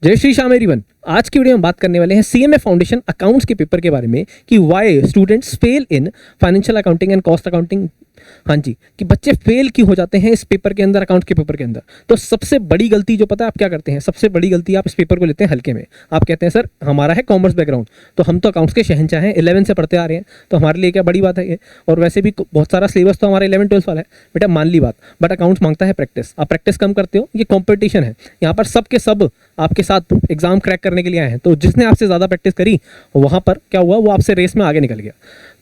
जय श्री श्याम एवरीवन। आज की वीडियो में बात करने वाले हैं सीएमए फाउंडेशन अकाउंट्स के पेपर के बारे में कि why students fail in financial accounting and cost accounting. हाँ जी, कि बच्चे फेल क्यों हो जाते हैं इस पेपर के अंदर, अकाउंट्स के पेपर के अंदर। तो सबसे बड़ी गलती जो पता है आप क्या करते हैं, सबसे बड़ी गलती आप इस पेपर को लेते हैं हल्के में। आप कहते हैं सर हमारा है कॉमर्स बैकग्राउंड, तो हम तो अकाउंट्स के शहंशाह हैं, 11 से पढ़ते आ रहे हैं, तो हमारे लिए क्या बड़ी बात है ये। और वैसे भी बहुत सारा सिलेबस तो हमारा 11-12 वाला है बेटा, मान ली बात। बट अकाउंट्स मांगता है प्रैक्टिस, आप प्रैक्टिस कम करते हो, ये कॉम्पिटिशन है यहाँ पर, सब के सब आपके साथ एग्जाम क्रैक करने के लिए आए हैं। तो जिसने आपसे ज़्यादा प्रैक्टिस करी वहाँ पर क्या हुआ, वो आपसे रेस में आगे निकल गया।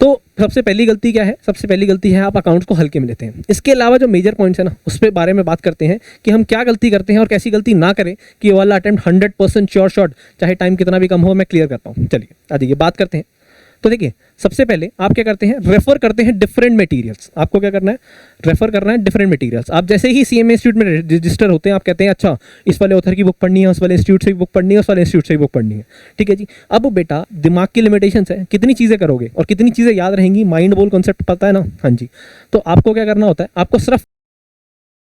तो सबसे पहली गलती क्या है, सबसे पहली गलती है आप अकाउंट्स को हल्के में लेते हैं। इसके अलावा जो मेजर पॉइंट्स है ना, उस पर बारे में बात करते हैं कि हम क्या गलती करते हैं और कैसी गलती ना करें कि ये वाला अटेम्प्ट 100% श्योर शॉट, चाहे टाइम कितना भी कम हो, मैं क्लियर कर पाऊँ। चलिए आज ये बात करते हैं। तो देखिए सबसे पहले आप क्या करते हैं, रेफर करते हैं डिफरेंट मटेरियल्स। आपको क्या करना है, रेफर करना है डिफरेंट मटेरियल्स। आप जैसे ही सीएमए इंस्टीट्यूट में रजिस्टर होते हैं, आप कहते हैं अच्छा इस वाले ऑथर की बुक पढ़नी है, उस वाले इंस्टीट्यूट से भी बुक पढ़नी है, उस वाले इंस्टीट्यूट से भी बुक पढ़नी है। ठीक है जी। अब बेटा दिमाग की लिमिटेशंस है, कितनी चीज़ें करोगे और कितनी चीज़ें याद रहेंगी, माइंड बोल कॉन्सेप्ट पता है ना। हाँ जी। तो आपको क्या करना होता है, आपको सिर्फ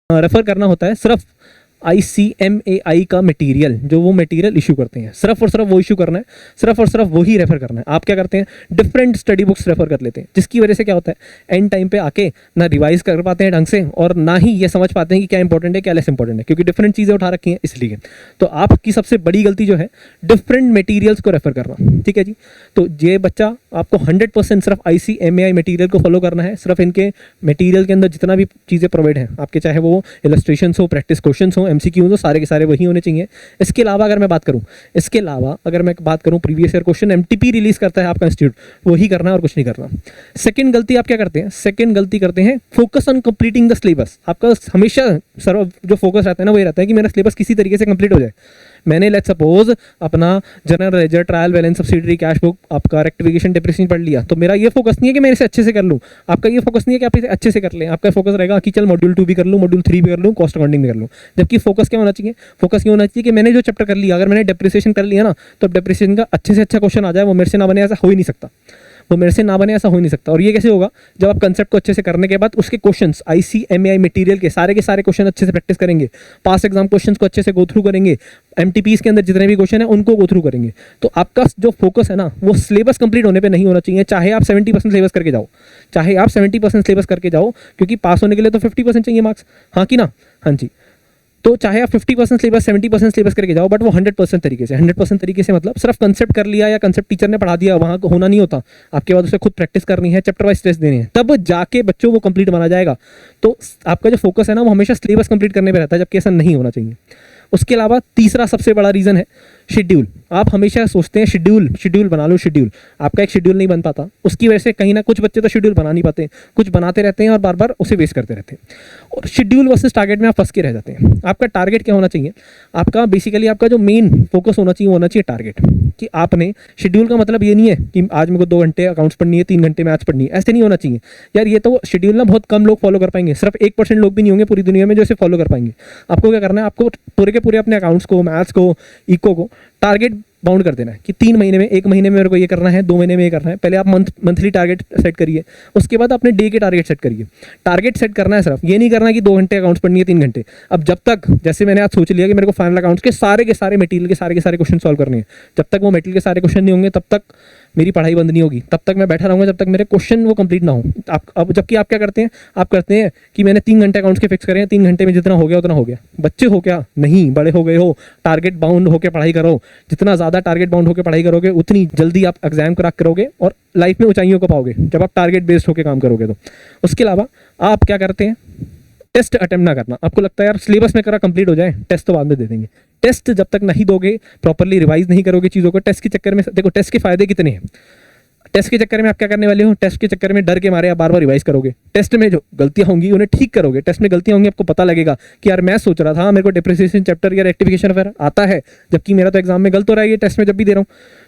रेफर करना होता है सिर्फ ICMAI का मटेरियल, जो वो मटेरियल इशू करते हैं, सिर्फ और सिर्फ वो इशू करना है, सिर्फ और सिर्फ वही रेफर करना है। आप क्या करते हैं, डिफरेंट स्टडी बुक्स रेफर कर लेते हैं, जिसकी वजह से क्या होता है एंड टाइम पे आके ना रिवाइज कर पाते हैं ढंग से और ना ही ये समझ पाते हैं कि क्या इंपॉर्टेंट है क्या लेस इंपॉर्टेंट है, क्योंकि डिफरेंट चीज़ें उठा रखी हैं इसलिए। तो आपकी सबसे बड़ी गलती जो है डिफरेंट मटीरियल्स को रेफर करना। ठीक है जी। तो ये बच्चा आपको 100% सिर्फ ICMAI मटीरियल को फॉलो करना है। सिर्फ इनके मटीरियल के अंदर जितना भी चीज़ें प्रोवाइड हैं आपके, चाहे वो इलस्ट्रेशंस हो, प्रैक्टिस क्वेश्चंस हो, MCQ हो, सारे के सारे वही होने चाहिए। इसके अलावा अगर मैं बात करूं previous year question MTP release करता है आपका इंस्टीट्यूट, वही करना है और कुछ नहीं करना। सेकंड गलती आप क्या करते हैं, सेकंड गलती करते हैं focus on completing the syllabus. आपका हमेशा सर्व जो फोकस रहता है ना, वो ये रहता है कि मेरा सिलेबस किसी तरीके से कंप्लीट हो जाए। मैंने लेट्स सपोज अपना general ledger, trial balance, subsidiary, cash book, आपका रेक्टिफिकेशन, डेप्रिसिएशन पढ़ लिया, तो मेरा ये फोकस नहीं है कि मैं इसे अच्छे से कर लूँ। आपका ये फोकस नहीं है कि आप इसे अच्छे से कर लें, आपका फोकस रहेगा कि चल मॉड्यूल 2 भी कर लूँ, मॉड्यूल 3 भी कर लूँ, कॉस्ट अकाउंटिंग भी कर लूँ। जबकि फोकस क्या होना चाहिए, फोकस ये होना चाहिए कि मैंने जो चैप्टर कर लिया, अगर मैंने डेप्रिसिएशन कर लिया ना, तो डेप्रिसिएशन का अच्छे से अच्छा क्वेश्चन आ जाए, वो मेरे से ना बने, ऐसा हो ही नहीं सकता। और ये कैसे होगा, जब आप कंसेप्ट को अच्छे से करने के बाद उसके क्वेश्चंस ICMAI मटेरियल के सारे क्वेश्चन अच्छे से प्रैक्टिस करेंगे, पास एग्जाम क्वेश्चंस को अच्छे से गो थ्रू करेंगे, MTPs के अंदर जितने भी क्वेश्चन है उनको गो थ्रू करेंगे। तो आपका जो फोकस है ना, वो सिलेबस कंप्लीट होने पे नहीं होना चाहिए। चाहे आप 70% सिलेबस करके जाओ, क्योंकि पास होने के लिए तो 50% चाहिए मार्क्स, हाँ कि ना। हाँ जी। तो चाहे आप 50% सिलेबस, 70% सिलेबस करके जाओ, बट वो 100% तरीके से मतलब सिर्फ कंसेप्ट कर लिया या कंसेप्ट टीचर ने पढ़ा दिया, वहाँ होना नहीं होता। आपके बाद उसे खुद प्रैक्टिस करनी है, चैप्टर वाइज टेस्ट देने हैं, तब जाके बच्चों को कंप्लीट माना जाएगा। तो आपका जो फोकस है ना, वो हमेशा सिलेबस कंप्लीट करने पे रहता है, जबकि ऐसा नहीं होना चाहिए। उसके अलावा तीसरा सबसे बड़ा रीज़न है शेड्यूल। आप हमेशा सोचते हैं शेड्यूल बना लो, शेड्यूल आपका एक शेड्यूल नहीं बन पाता। उसकी वजह से कहीं ना कुछ बच्चे तो शेड्यूल बना नहीं पाते, कुछ बनाते रहते हैं और बार बार उसे वेस्ट करते रहते हैं, और शेड्यूल वर्सेस टारगेट में आप फंस के रह जाते हैं। आपका टारगेट क्या होना चाहिए, आपका बेसिकली आपका जो मेन फोकस होना चाहिए, होना चाहिए टारगेट। कि आपने शेड्यूल का मतलब ये नहीं है कि आज मेरे को 2 घंटे अकाउंट्स पढ़नी है, 3 घंटे मैथ्स पढ़नी है, ऐसे नहीं होना चाहिए यार। ये तो शेड्यूल ना बहुत कम लोग फॉलो कर पाएंगे, सिर्फ 1% लोग भी नहीं होंगे पूरी दुनिया में जो इसे फॉलो कर पाएंगे। आपको क्या करना है, आपको पूरे के पूरे अपने अकाउंट्स को, मैथ्स को, इको को टारगेट बाउंड कर देना है कि 3 महीने में, 1 महीने में मेरे को ये करना है, 2 महीने में ये करना है। पहले आप मंथली टारगेट सेट करिए, उसके बाद अपने डे के टारगेट सेट करिए। टारगेट सेट करना है सिर्फ, ये नहीं करना कि 2 घंटे अकाउंट्स पढ़नी है, 3 घंटे। अब जब तक, जैसे मैंने आज सोच लिया कि मेरे को फाइनल अकाउंट्स के सारे मटेरियल के सारे क्वेश्चन सॉल्व करने हैं, जब तक वो मटेरियल के सारे क्वेश्चन नहीं होंगे तब तक मेरी पढ़ाई बंद नहीं होगी, तब तक मैं बैठा रहूँगा जब तक मेरे क्वेश्चन वो कंप्लीट ना हो। अब जबकि आप क्या करते हैं, आप करते हैं कि मैंने 3 घंटे अकाउंट्स के फिक्स करे हैं, 3 घंटे में जितना हो गया उतना हो गया। बच्चे हो क्या, नहीं, बड़े हो गए हो, टारगेट बाउंड होकर पढ़ाई करो। जितना ज़्यादा टारगेट बाउंड होकर पढ़ाई करोगे, उतनी जल्दी आप एग्जाम क्रैक करोगे और लाइफ में ऊंचाइयों को पाओगे, जब आप टारगेट बेस्ड होकर काम करोगे तो। उसके अलावा आप क्या करते हैं, टेस्ट अटेम्प्ट ना करना। आपको लगता है यार सिलेबस में करा कंप्लीट हो जाए, टेस्ट तो बाद में दे देंगे। टेस्ट जब तक नहीं दोगे, प्रॉपरली रिवाइज नहीं करोगे चीज़ों को, टेस्ट के चक्कर में, देखो टेस्ट के फायदे कितने हैं। टेस्ट के चक्कर में आप क्या करने वाले हो, टेस्ट के चक्कर में डर के मारे आप बार बार रिवाइज करोगे। टेस्ट में जो गलतियां होंगी उन्हें ठीक करोगे। टेस्ट में गलतियां होंगी, आपको पता लगेगा कि यार मैं सोच रहा था मेरे को डेप्रिसिएशन चैप्टर या रेक्टिफिकेशन वगैरह आता है, जबकि मेरा तो एग्जाम में गलत हो रहा है, ये टेस्ट में जब भी दे रहा हूँ।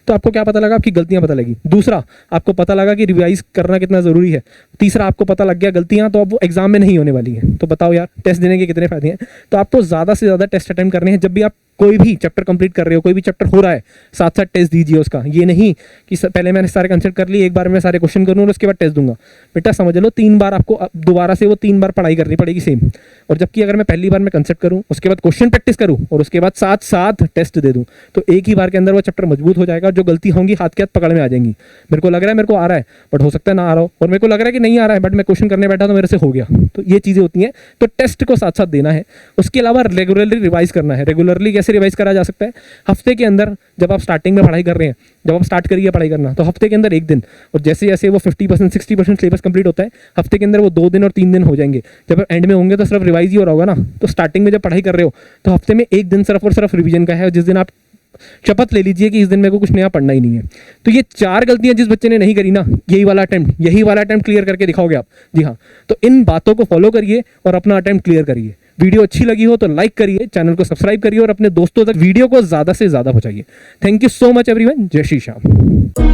तो आपको क्या पता लगा, आपकी गलतियां पता लगी। दूसरा, आपको पता लगा कि रिवाइज करना कितना जरूरी है। तीसरा, आपको पता लग गया गलतियां तो अब वो एग्जाम में नहीं होने वाली हैं। तो बताओ यार टेस्ट देने के कितने फायदे हैं। तो आपको ज़्यादा से ज़्यादा टेस्ट अटेम्प्ट करने हैं। जब भी आप कोई भी चैप्टर कंप्लीट कर रहे हो, कोई भी चैप्टर हो रहा है, साथ साथ टेस्ट दीजिए उसका। ये नहीं कि पहले मैंने सारे कंसेप्ट कर लिए, एक बार में सारे क्वेश्चन करूँ और उसके बाद टेस्ट दूंगा। बेटा समझ लो 3 बार आपको दोबारा से वो 3 बार पढ़ाई करनी पड़ेगी सेम। और जबकि अगर मैं पहली बार में कंसेप्ट करूँ, उसके बाद क्वेश्चन प्रैक्टिस करूँ और उसके बाद साथ साथ टेस्ट दे दूँ, तो एक ही बार के अंदर वो चैप्टर मजबूत हो जाएगा। जो गलती होंगी हाथ के हाथ पकड़ में आ जाएंगी। मेरे को लग रहा है मेरे को आ रहा है, बट हो सकता है ना आ रहा हो, और मेरे को लग रहा है कि नहीं आ रहा है, बट मैं क्वेश्चन करने बैठा तो मेरे से हो गया। तो ये चीज़ें होती हैं। तो टेस्ट को साथ साथ देना है। उसके अलावा रेगुलरली रिवाइज करना है। रेगुलरली कैसे रिवाइज करा जा सकता है? हफ्ते के अंदर, जब आप स्टार्टिंग में पढ़ाई कर रहे हैं, जब आप स्टार्ट करिए पढ़ाई करना, तो हफ्ते के अंदर एक दिन, और जैसे जैसे वो 50% 60% सिलेबस कंप्लीट होता है, हफ्ते के अंदर वो 2 दिन और 3 दिन हो जाएंगे। जब एंड में होंगे तो सिर्फ रिवाइज ही हो रहा होगा ना। तो स्टार्टिंग में जब पढ़ाई कर रहे हो तो हफ्ते में एक दिन सिर्फ और सिर्फ रिवीजन का है, जिस दिन आप शपथ ले लीजिए कि इस दिन मेरे को कुछ नया पढ़ना ही नहीं है। तो ये 4 गलतियां जिस बच्चे ने नहीं करी ना, यही वाला अटेम्प्ट क्लियर करके दिखाओगे आप। जी हाँ, तो इन बातों को फॉलो करिए और अपना अटेम्प्ट क्लियर करिए। वीडियो अच्छी लगी हो तो लाइक करिए, चैनल को सब्सक्राइब करिए और अपने दोस्तों तक वीडियो को ज़्यादा से ज़्यादा पहुंचाइए। Thank you so much everyone. जय श्री श्याम।